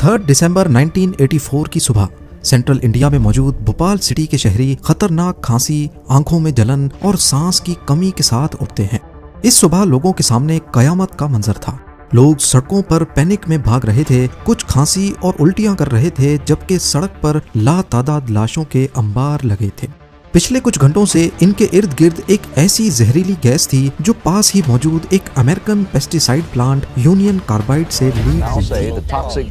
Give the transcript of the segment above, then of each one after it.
3 दिसंबर 1984 की सुबह central India में मौजूद भोपाल सिटी के शहरी खतरनाक खांसी, आंखों में जलन और सांस की कमी के साथ उठते हैं। इस सुबह लोगों के सामने कयामत का मंजर था। लोग सड़कों पर पैनिक में भाग रहे थे, कुछ खांसी और उल्टियां कर रहे थे, जबकि सड़क पर लातादाद लाशों के अंबार लगे थे। पिछले कुछ घंटों से इनके इर्द गिर्द एक ऐसी जहरीली गैस थी जो पास ही मौजूद एक American pesticide plant union carbide से लीक हुई थी।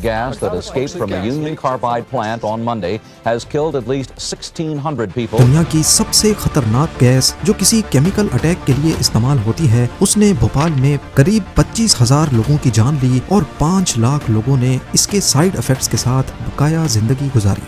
दुनिया की सबसे खतरनाक गैस जो किसी केमिकल अटैक के लिए इस्तेमाल होती है, उसने भोपाल में करीब 25,000 लोगों की जान ली और 5 लाख लोगों ने इसके साइड इफेक्ट्स के साथ बकाया जिंदगी गुजारी।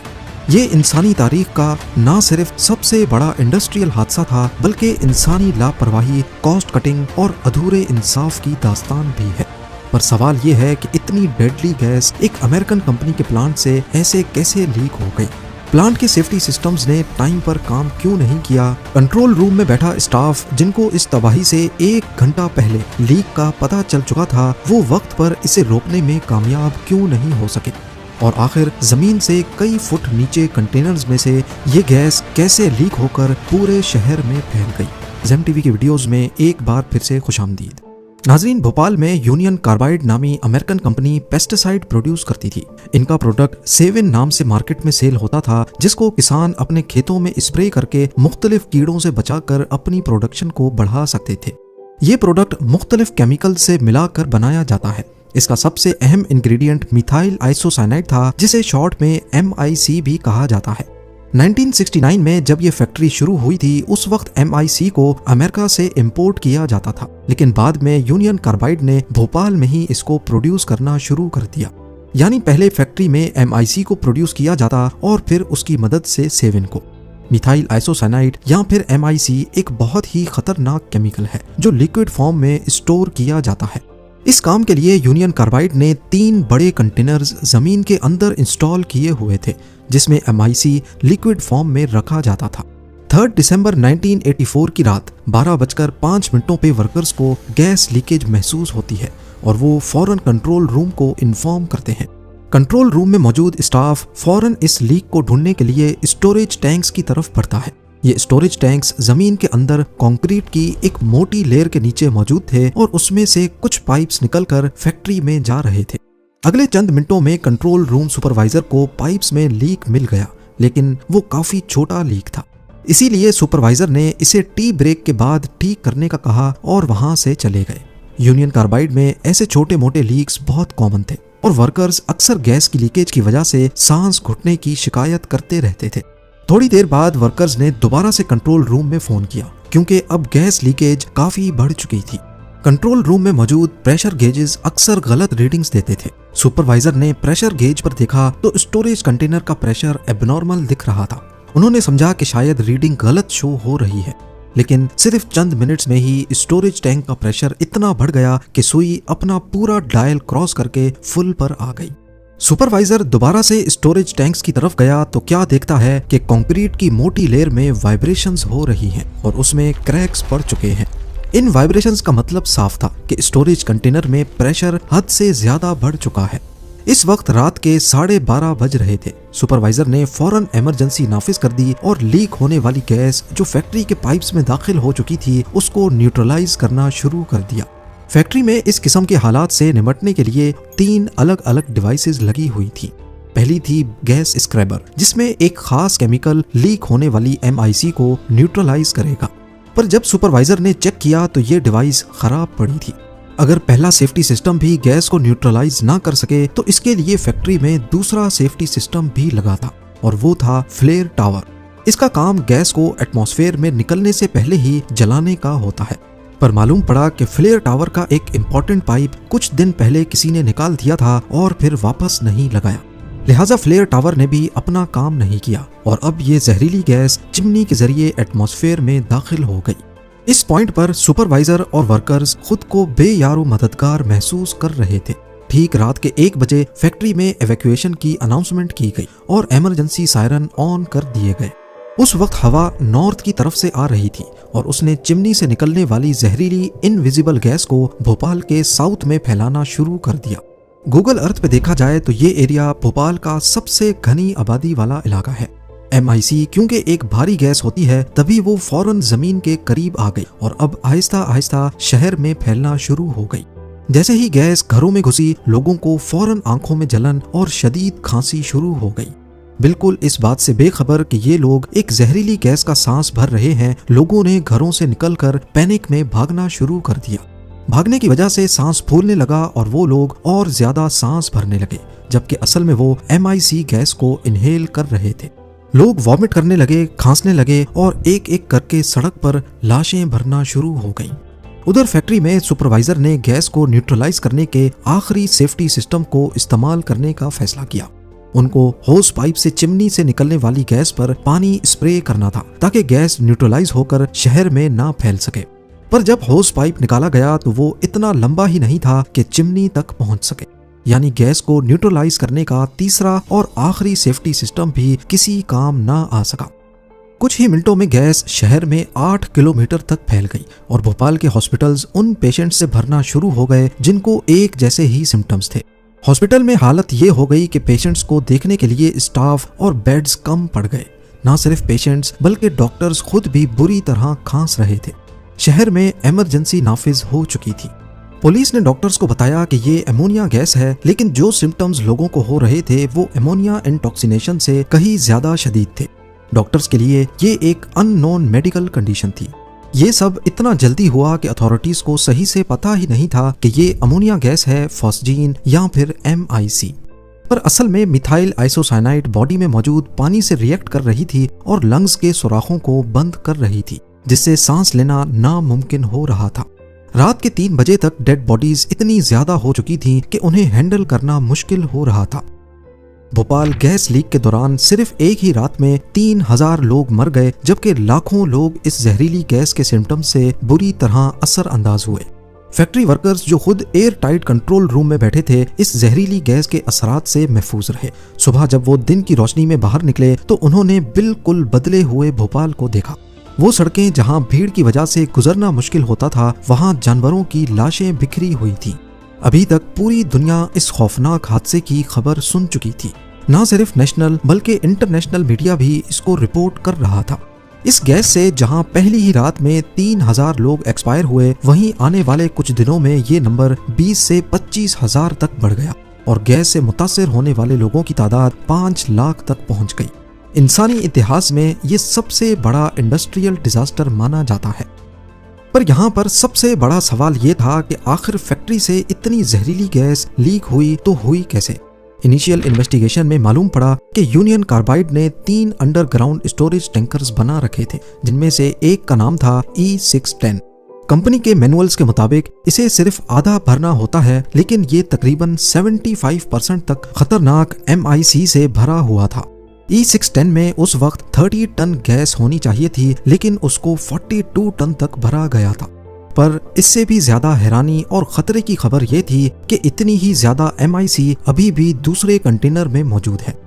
ये इंसानी तारीख का न सिर्फ सबसे बड़ा इंडस्ट्रियल हादसा था, बल्कि इंसानी लापरवाही, कॉस्ट कटिंग और अधूरे इंसाफ की दास्तान भी है। पर सवाल ये है कि इतनी डेडली गैस एक अमेरिकन कंपनी के प्लांट से ऐसे कैसे लीक हो गई? प्लांट के सेफ्टी सिस्टम्स ने टाइम पर काम क्यों नहीं किया? कंट्रोल रूम में बैठा स्टाफ, जिनको इस तबाही से 1 घंटा पहले लीक का पता चल चुका था, वो वक्त पर इसे रोकने में कामयाब क्यों नहीं हो सके? और आखिर जमीन से कई फुट नीचे कंटेनर्स में से ये गैस कैसे लीक होकर पूरे शहर में फैल गई? ज़ेम टीवी की वीडियोस में एक बार फिर से खुशामदीद। नाजरीन, भोपाल में यूनियन कार्बाइड नामी अमेरिकन कंपनी पेस्टिसाइड प्रोड्यूस करती थी। इनका प्रोडक्ट सेविन नाम से मार्केट में सेल होता था, जिसको किसान अपने खेतों में स्प्रे करके मुख्तलिफ कीड़ों से बचाकर अपनी प्रोडक्शन को बढ़ा सकते थे। ये प्रोडक्ट मुख्तलिफ केमिकल से मिलाकर बनाया जाता है। इसका सबसे अहम इंग्रेडिएंट मिथाइल आइसोसाइनाइड था, जिसे शॉर्ट में MIC भी कहा जाता है। 1969 में जब ये फैक्ट्री शुरू हुई थी, उस वक्त MIC को अमेरिका से इंपोर्ट किया जाता था, लेकिन बाद में यूनियन कार्बाइड ने भोपाल में ही इसको प्रोड्यूस करना शुरू कर दिया। यानी पहले फैक्ट्री में MIC को प्रोड्यूस किया जाता और फिर उसकी मदद से सेविन को। मिथाइल आइसोसाइनाइड या फिर MIC एक बहुत ही खतरनाक केमिकल है जो लिक्विड फॉर्म में स्टोर किया जाता है। इस काम के लिए यूनियन कार्बाइड ने 3 बड़े कंटेनर्स जमीन के अंदर इंस्टॉल किए हुए थे, जिसमें MIC लिक्विड फॉर्म में रखा जाता था। 3 दिसंबर 1984 की रात 12:05 पे वर्कर्स को गैस लीकेज महसूस होती है और वो फौरन कंट्रोल रूम को इन्फॉर्म करते हैं। कंट्रोल रूम में मौजूद स्टाफ फौरन इस लीक को ढूंढने के लिए स्टोरेज टैंक्स की तरफ बढ़ता है। ये स्टोरेज टैंक्स जमीन के अंदर कंक्रीट की एक मोटी लेयर के नीचे मौजूद थे और उसमें से कुछ पाइप्स निकलकर फैक्ट्री में जा रहे थे। अगले चंद मिनटों में कंट्रोल रूम सुपरवाइजर को पाइप्स में लीक मिल गया, लेकिन वो काफी छोटा लीक था। इसीलिए सुपरवाइजर ने इसे टी ब्रेक के बाद ठीक करने का कहा और वहां से चले गए। यूनियन कार्बाइड में ऐसे छोटे मोटे लीक्स बहुत कॉमन थे और वर्कर्स अक्सर गैस की लीकेज की वजह से सांस घुटने की शिकायत करते रहते थे। थोड़ी देर बाद वर्कर्स ने दोबारा से कंट्रोल रूम में फोन किया, क्योंकि अब गैस लीकेज काफी बढ़ चुकी थी। कंट्रोल रूम में मौजूद प्रेशर गेजेस अक्सर गलत रीडिंग्स देते थे। सुपरवाइजर ने प्रेशर गेज पर देखा तो स्टोरेज कंटेनर का प्रेशर एबनॉर्मल दिख रहा था। उन्होंने समझा कि शायद रीडिंग गलत शो हो रही है, लेकिन सिर्फ चंद मिनट्स में ही स्टोरेज टैंक का प्रेशर इतना बढ़ गया कि सुई अपना पूरा डायल क्रॉस करके फुल पर आ गई। सुपरवाइजर दोबारा से स्टोरेज टैंक्स की तरफ गया तो क्या देखता है कि कंक्रीट की मोटी लेयर में वाइब्रेशंस हो रही हैं और उसमें क्रैक्स पड़ चुके हैं। इन वाइब्रेशंस का मतलब साफ था कि स्टोरेज कंटेनर में प्रेशर हद से ज्यादा बढ़ चुका है। इस वक्त रात के 12:30 बज रहे थे। सुपरवाइजर ने फौरन इमरजेंसी नाफिज कर दी और लीक होने वाली गैस जो फैक्ट्री के पाइप्स में दाखिल हो चुकी थी, उसको न्यूट्रलाइज करना शुरू कर दिया। फैक्ट्री में इस किस्म के हालात से निपटने के लिए 3 अलग अलग डिवाइसेस लगी हुई थी। पहली थी गैस स्क्रैबर, जिसमें एक खास केमिकल लीक होने वाली MIC को न्यूट्रलाइज करेगा। पर जब सुपरवाइजर ने चेक किया तो ये डिवाइस खराब पड़ी थी। अगर पहला सेफ्टी सिस्टम भी गैस को न्यूट्रलाइज ना कर सके तो इसके लिए फैक्ट्री में दूसरा सेफ्टी सिस्टम भी लगा था, और वो था फ्लेयर टावर। इसका काम गैस को एटमॉस्फेयर में निकलने से पहले ही जलाने का होता है। पर मालूम पड़ा कि फ्लेयर टावर का एक इम्पोर्टेंट पाइप कुछ दिन पहले किसी ने निकाल दिया था और फिर वापस नहीं लगाया। लिहाजा फ्लेयर टावर ने भी अपना काम नहीं किया और अब ये जहरीली गैस चिमनी के जरिए एटमॉस्फेयर में दाखिल हो गई। इस पॉइंट पर सुपरवाइजर और वर्कर्स खुद को बेयारो मददगार महसूस कर रहे थे। ठीक रात के 1 बजे फैक्ट्री में एवैक्यूएशन की अनाउंसमेंट की गई और इमरजेंसी सायरन ऑन कर दिए गए। उस वक्त हवा नॉर्थ की तरफ से आ रही थी और उसने चिमनी से निकलने वाली जहरीली इनविजिबल गैस को भोपाल के साउथ में फैलाना शुरू कर दिया। गूगल अर्थ पे देखा जाए तो ये एरिया भोपाल का सबसे घनी आबादी वाला इलाका है। MIC क्योंकि एक भारी गैस होती है तभी वो फौरन जमीन के करीब आ गई और अब आहिस्ता आहिस्ता शहर में फैलना शुरू हो गई। जैसे ही गैस घरों में घुसी, लोगों को फौरन आंखों में जलन और शदीद खांसी शुरू हो गई। बिल्कुल इस बात से बेखबर कि ये लोग एक जहरीली गैस का सांस भर रहे हैं, लोगों ने घरों से निकलकर पैनिक में भागना शुरू कर दिया। भागने की वजह से सांस फूलने लगा और वो लोग और ज्यादा सांस भरने लगे, जबकि असल में वो MIC गैस को इनहेल कर रहे थे। लोग वॉमिट करने लगे, खांसने लगे और एक एक करके सड़क पर लाशें भरना शुरू हो गईं। उधर फैक्ट्री में सुपरवाइजर ने गैस को न्यूट्रलाइज करने के आखिरी सेफ्टी सिस्टम को इस्तेमाल करने का फैसला किया। उनको होस पाइप से चिमनी से निकलने वाली गैस पर पानी स्प्रे करना था ताकि गैस न्यूट्रलाइज होकर शहर में ना फैल सके। पर जब होस पाइप निकाला गया तो वो इतना लंबा ही नहीं था कि चिमनी तक पहुंच सके, यानी गैस को न्यूट्रलाइज करने का तीसरा और आखिरी सेफ्टी सिस्टम भी किसी काम ना आ सका। कुछ ही मिनटों में गैस शहर में 8 किलोमीटर तक फैल गई और भोपाल के हॉस्पिटल्स उन पेशेंट्स से भरना शुरू हो गए जिनको एक जैसे ही सिम्टम्स थे। हॉस्पिटल में हालत ये हो गई कि पेशेंट्स को देखने के लिए स्टाफ और बेड्स कम पड़ गए। ना सिर्फ पेशेंट्स बल्कि डॉक्टर्स खुद भी बुरी तरह खांस रहे थे। शहर में इमरजेंसी नाफिज हो चुकी थी। पुलिस ने डॉक्टर्स को बताया कि ये अमोनिया गैस है, लेकिन जो सिम्टम्स लोगों को हो रहे थे वो अमोनिया इंटॉक्सिनेशन से कहीं ज्यादा शदीद थे। डॉक्टर्स के लिए ये एक अननोन मेडिकल कंडीशन थी। ये सब इतना जल्दी हुआ कि अथॉरिटीज को सही से पता ही नहीं था कि ये अमोनिया गैस है, फॉस्जीन या फिर MIC। पर असल में मिथाइल आइसोसाइनाइड बॉडी में मौजूद पानी से रिएक्ट कर रही थी और लंग्स के सुराखों को बंद कर रही थी, जिससे सांस लेना नामुमकिन हो रहा था। रात के 3 बजे तक डेड बॉडीज इतनी ज्यादा हो चुकी थीं कि उन्हें हैंडल करना मुश्किल हो रहा था। भोपाल गैस लीक के दौरान सिर्फ एक ही रात में 3000 लोग मर गए, जबकि लाखों लोग इस जहरीली गैस के सिम्टम्स से बुरी तरह असर अंदाज हुए। फैक्ट्री वर्कर्स जो खुद एयर टाइट कंट्रोल रूम में बैठे थे, इस जहरीली गैस के असरात से महफूज रहे। सुबह जब वो दिन की रोशनी में बाहर निकले तो उन्होंने बिल्कुल बदले हुए भोपाल को देखा। वो सड़कें जहां भीड़ की वजह से गुजरना मुश्किल होता था, वहां जानवरों की लाशें बिखरी हुई थी। अभी तक पूरी दुनिया इस खौफनाक हादसे की खबर सुन चुकी थी। न सिर्फ नेशनल बल्कि इंटरनेशनल मीडिया भी इसको रिपोर्ट कर रहा था। इस गैस से जहां पहली ही रात में 3000 लोग एक्सपायर हुए, वहीं आने वाले कुछ दिनों में ये नंबर 20 से 25,000 तक बढ़ गया और गैस से मुतासिर होने वाले लोगों की तादाद 5 लाख तक पहुंच गई। इंसानी इतिहास में ये सबसे बड़ा इंडस्ट्रियल डिजास्टर माना जाता है। पर यहाँ पर सबसे बड़ा सवाल ये था कि आखिर फैक्ट्री से इतनी जहरीली गैस लीक हुई तो हुई कैसे। इनिशियल इन्वेस्टिगेशन में मालूम पड़ा कि यूनियन कार्बाइड ने 3 अंडरग्राउंड स्टोरेज टैंकर्स बना रखे थे, जिनमें से एक का नाम था E610। कंपनी के मैनुअल्स के मुताबिक इसे सिर्फ आधा भरना होता है, लेकिन ये तकरीबन 75% तक खतरनाक MIC से भरा हुआ था। E610 में उस वक्त 30 टन गैस होनी चाहिए थी, लेकिन उसको 42 टन तक भरा गया था। पर इससे भी ज्यादा हैरानी और खतरे की खबर यह थी कि इतनी ही ज्यादा MIC अभी भी दूसरे कंटेनर में मौजूद है।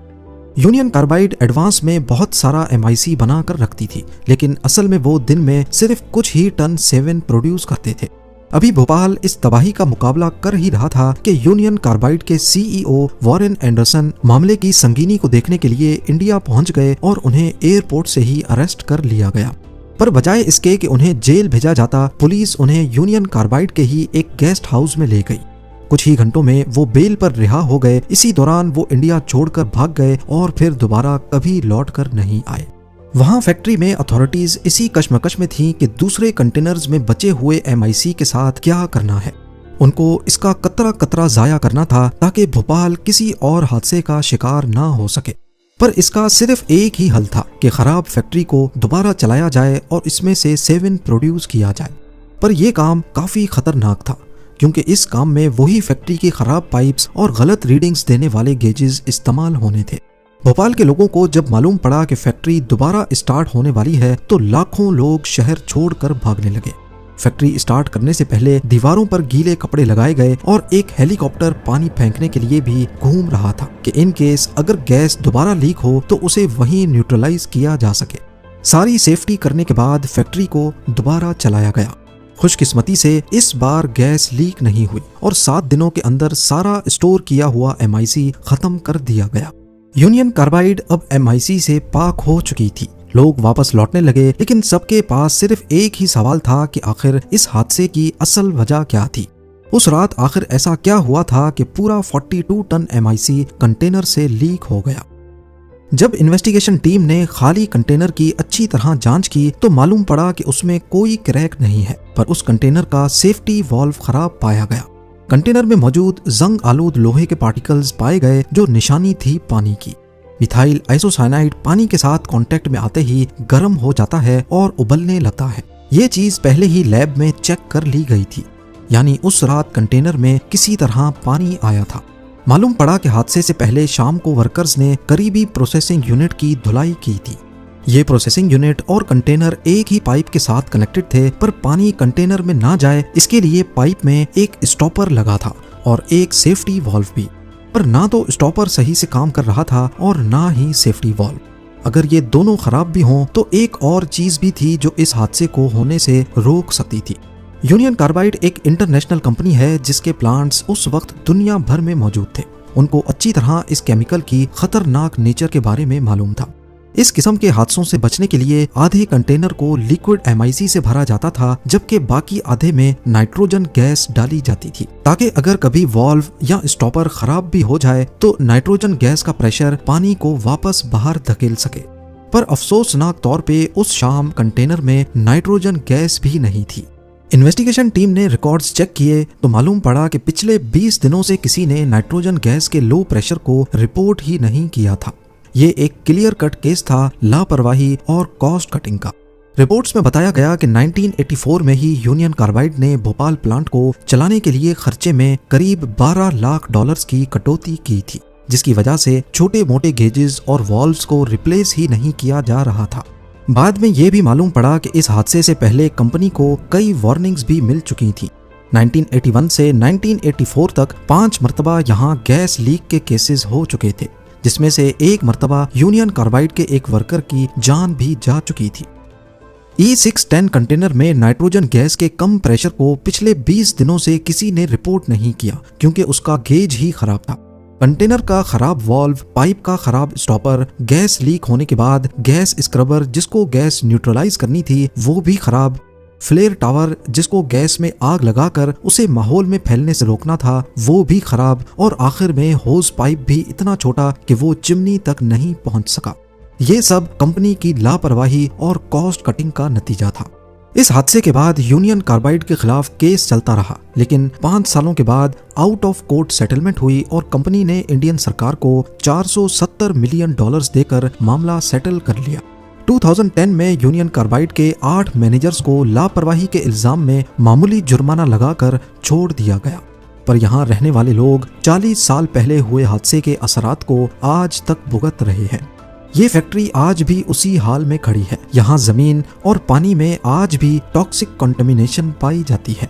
यूनियन कार्बाइड एडवांस में बहुत सारा MIC बना कर रखती थी, लेकिन असल में वो दिन में सिर्फ कुछ ही टन 7 प्रोड्यूस करते थे। अभी भोपाल इस तबाही का मुकाबला कर ही रहा था कि यूनियन कार्बाइड के CEO वॉरेन एंडरसन मामले की संगीनी को देखने के लिए इंडिया पहुंच गए और उन्हें एयरपोर्ट से ही अरेस्ट कर लिया गया। पर बजाय इसके कि उन्हें जेल भेजा जाता, पुलिस उन्हें यूनियन कार्बाइड के ही एक गेस्ट हाउस में ले गई। कुछ ही घंटों में वो बेल पर रिहा हो गए। इसी दौरान वो इंडिया छोड़कर भाग गए और फिर दोबारा कभी लौट कर नहीं आए। वहां फैक्ट्री में अथॉरिटीज इसी कश्मकश में थीं कि दूसरे कंटेनर्स में बचे हुए MIC के साथ क्या करना है। उनको इसका कतरा कतरा जाया करना था ताकि भोपाल किसी और हादसे का शिकार ना हो सके। पर इसका सिर्फ एक ही हल था कि खराब फैक्ट्री को दोबारा चलाया जाए और इसमें से 7 प्रोड्यूस किया जाए। पर यह काम काफी खतरनाक था, क्योंकि इस काम में वही फैक्ट्री की खराब पाइप्स और गलत रीडिंग्स देने वाले गेजेस इस्तेमाल होने थे। भोपाल के लोगों को जब मालूम पड़ा कि फैक्ट्री दोबारा स्टार्ट होने वाली है, तो लाखों लोग शहर छोड़कर भागने लगे। फैक्ट्री स्टार्ट करने से पहले दीवारों पर गीले कपड़े लगाए गए और एक हेलीकॉप्टर पानी फेंकने के लिए भी घूम रहा था कि इन केस अगर गैस दोबारा लीक हो तो उसे वहीं न्यूट्रलाइज किया जा सके। सारी सेफ्टी करने के बाद फैक्ट्री को दोबारा चलाया गया। खुशकिस्मती से इस बार गैस लीक नहीं हुई और 7 दिनों के अंदर सारा स्टोर किया हुआ MIC खत्म कर दिया गया। यूनियन कार्बाइड अब MIC से पाक हो चुकी थी। लोग वापस लौटने लगे, लेकिन सबके पास सिर्फ एक ही सवाल था कि आखिर इस हादसे की असल वजह क्या थी। उस रात आखिर ऐसा क्या हुआ था कि पूरा 42 टन MIC कंटेनर से लीक हो गया। जब इन्वेस्टिगेशन टीम ने खाली कंटेनर की अच्छी तरह जांच की तो मालूम पड़ा कि उसमें कोई क्रैक नहीं है, पर उस कंटेनर का सेफ्टी वाल्व खराब पाया गया। कंटेनर में मौजूद जंग आलूद लोहे के पार्टिकल्स पाए गए जो निशानी थी पानी की। मिथाइल आइसोसाइनाइड पानी के साथ कांटेक्ट में आते ही गर्म हो जाता है और उबलने लगता है। ये चीज पहले ही लैब में चेक कर ली गई थी, यानी उस रात कंटेनर में किसी तरह पानी आया था। मालूम पड़ा कि हादसे से पहले शाम को वर्कर्स ने करीबी प्रोसेसिंग यूनिट की धुलाई की थी। ये प्रोसेसिंग यूनिट और कंटेनर एक ही पाइप के साथ कनेक्टेड थे, पर पानी कंटेनर में ना जाए इसके लिए पाइप में एक स्टॉपर लगा था और एक सेफ्टी वाल्व भी, पर ना तो स्टॉपर सही से काम कर रहा था और ना ही सेफ्टी वाल्व। अगर ये दोनों खराब भी हों तो एक और चीज भी थी जो इस हादसे को होने से रोक सकती थी। यूनियन कार्बाइड एक इंटरनेशनल कंपनी है जिसके प्लांट्स उस वक्त दुनिया भर में मौजूद थे। उनको अच्छी तरह इस केमिकल की खतरनाक नेचर के बारे में मालूम था। इस किस्म के हादसों से बचने के लिए आधे कंटेनर को लिक्विड MIC से भरा जाता था, जबकि बाकी आधे में नाइट्रोजन गैस डाली जाती थी, ताकि अगर कभी वाल्व या स्टॉपर खराब भी हो जाए तो नाइट्रोजन गैस का प्रेशर पानी को वापस बाहर धकेल सके। पर अफसोसनाक तौर पे उस शाम कंटेनर में नाइट्रोजन गैस भी नहीं थी। इन्वेस्टिगेशन टीम ने रिकॉर्ड्स चेक किए तो मालूम पड़ा कि पिछले 20 दिनों से किसी ने नाइट्रोजन गैस के लो प्रेशर को रिपोर्ट ही नहीं किया था। ये एक क्लियर कट केस था लापरवाही और कॉस्ट कटिंग का। रिपोर्ट्स में बताया गया कि 1984 में ही यूनियन कार्बाइड ने भोपाल प्लांट को चलाने के लिए खर्चे में करीब $12 लाख की कटौती की थी, जिसकी वजह से छोटे मोटे गेजेस और वॉल्व्स को रिप्लेस ही नहीं किया जा रहा था। बाद में ये भी मालूम पड़ा कि इस हादसे से पहले कंपनी को कई वार्निंग्स भी मिल चुकी थी। 1981 से 1984 तक 5 मरतबा यहाँ गैस लीक के केसेस हो चुके थे, जिसमें से एक मरतबा यूनियन कार्बाइड के एक वर्कर की जान भी जा चुकी थी। E610 कंटेनर में नाइट्रोजन गैस के कम प्रेशर को पिछले 20 दिनों से किसी ने रिपोर्ट नहीं किया, क्योंकि उसका गेज ही खराब था। कंटेनर का खराब वाल्व, पाइप का खराब स्टॉपर, गैस लीक होने के बाद गैस स्क्रबर जिसको गैस न्यूट्रलाइज करनी थी वो भी खराब, फ्लेयर टावर जिसको गैस में आग लगाकर उसे माहौल में फैलने से रोकना था वो भी खराब, और आखिर में होज पाइप भी इतना छोटा कि वो चिमनी तक नहीं पहुंच सका। ये सब कंपनी की लापरवाही और कॉस्ट कटिंग का नतीजा था। इस हादसे के बाद यूनियन कार्बाइड के खिलाफ केस चलता रहा, लेकिन 5 सालों के बाद आउट ऑफ कोर्ट सेटलमेंट हुई और कंपनी ने इंडियन सरकार को $470 मिलियन देकर मामला सेटल कर लिया। 2010 में यूनियन कार्बाइड के 8 मैनेजर्स को लापरवाही के इल्जाम में मामूली जुर्माना लगाकर छोड़ दिया गया, पर यहाँ रहने वाले लोग 40 साल पहले हुए हादसे के असरात को आज तक भुगत रहे हैं। ये फैक्ट्री आज भी उसी हाल में खड़ी है। यहाँ जमीन और पानी में आज भी टॉक्सिक कंटामिनेशन पाई जाती है,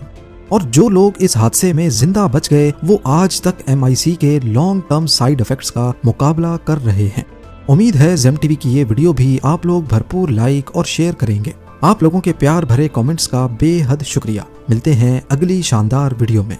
और जो लोग इस हादसे में जिंदा बच गए वो आज तक MIC के लॉन्ग टर्म साइड इफेक्ट्स का मुकाबला कर रहे हैं। उम्मीद है जेम टीवी की ये वीडियो भी आप लोग भरपूर लाइक और शेयर करेंगे। आप लोगों के प्यार भरे कमेंट्स का बेहद शुक्रिया। मिलते हैं अगली शानदार वीडियो में।